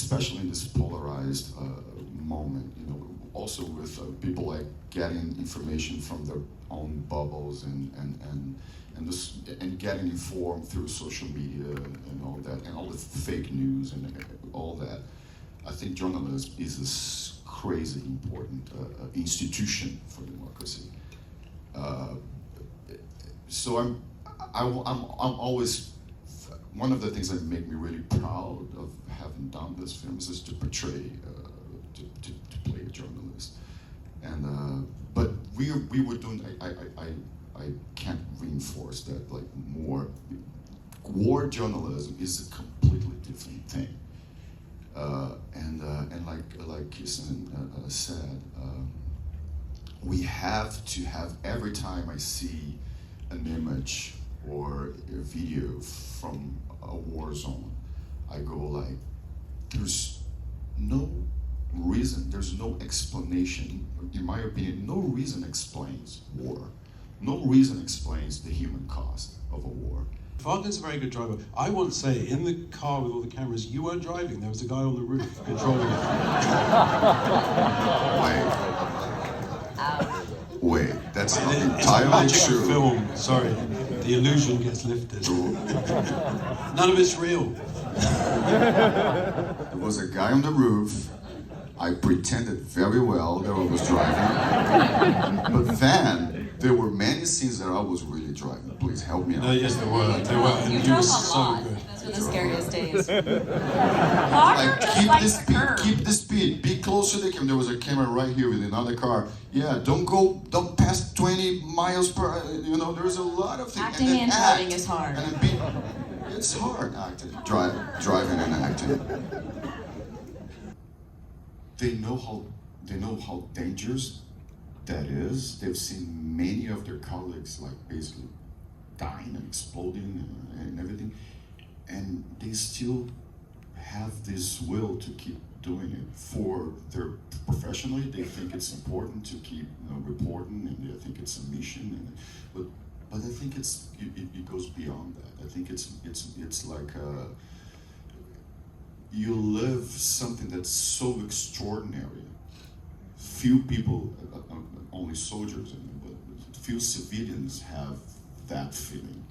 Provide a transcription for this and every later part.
especially in this polarized moment, also with people like getting information from their own bubbles and getting informed through social media and all that, and all the fake news and all that. I think journalism is this crazy important institution for democracy. So I'm always, one of the things that make me really proud of having done this film is just to portray, to play a journalist. And but we were doing, I can't reinforce that, like, more. War journalism is a completely different thing. And like Kirsten said, we have to have, every time I see an image or a video from a war zone, I go like, there's no reason, there's no explanation, in my opinion, no reason explains war. No reason explains the human cost of a war. Wagner's a very good driver. I won't say, in the car with all the cameras, you weren't driving, there was a guy on the roof controlling it. Wait, that's not It's entirely magic true. of film, sorry. The illusion gets lifted. None of it's real. There was a guy on the roof. I pretended very well that I was driving. But then, there were many scenes that I was really driving. Please help me out. No, yes, there were. There were. And You he drove a was so lot. good. Those were the scariest days. Like, keep the speed, be close to the camera. There was a camera right here with another car. Yeah, don't pass 20 miles per, there's a lot of things. Acting and driving is hard. It's hard acting, driving and acting. They know how dangerous that is. They've seen many of their colleagues like basically dying and exploding and everything, and they still have this will to keep doing it. For their professionally, they think it's important to keep reporting, and they think it's a mission. But I think it goes beyond that. I think it's like you live something that's so extraordinary. Few people, only soldiers, but few civilians have that feeling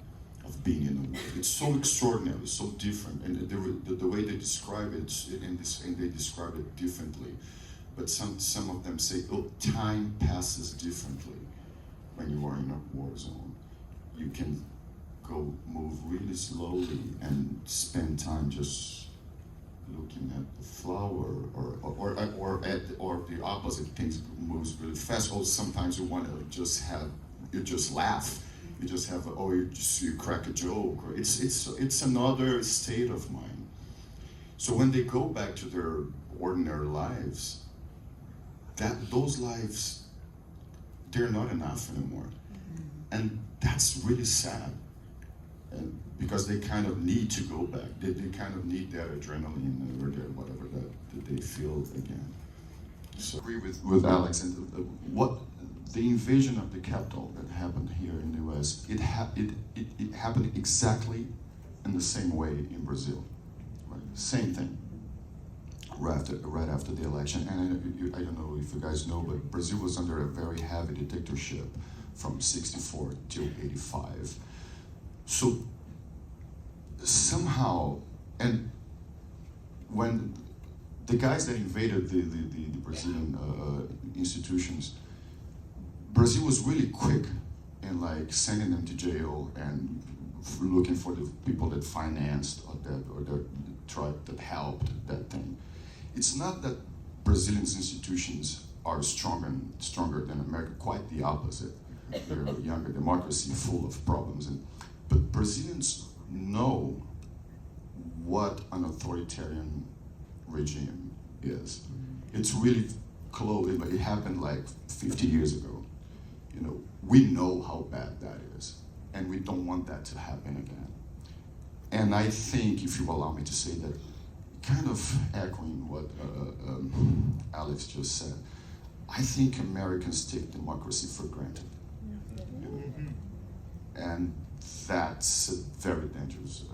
of being in a war. It's so extraordinary, so different, and the way they describe it, and they describe it differently. But some of them say, oh, time passes differently when you are in a war zone. You can move really slowly and spend time just looking at the flower, or the opposite, things moves really fast. Or sometimes you want to just laugh. You just have, you crack a joke. Or it's another state of mind. So when they go back to their ordinary lives, those lives, they're not enough anymore, and that's really sad. And because they kind of need to go back, they kind of need that adrenaline or that whatever that they feel again. So I agree with Alex, and what the invasion of the Capitol that happened here in the U.S. It happened exactly in the same way in Brazil, right? Same thing. Right after the election, and I don't know if you guys know, but Brazil was under a very heavy dictatorship from '64 till '85. So somehow, and when the guys that invaded the Brazilian institutions, Brazil was really quick in like sending them to jail and looking for the people that financed that helped that thing. It's not that Brazilian institutions are stronger than America, quite the opposite. They're a younger democracy full of problems, but Brazilians know what an authoritarian regime is. It's really close. It happened like 50 years ago. We know how bad that is, and we don't want that to happen again. And I think, if you allow me to say that, kind of echoing what Alex just said, I think Americans take democracy for granted. And that's a very dangerous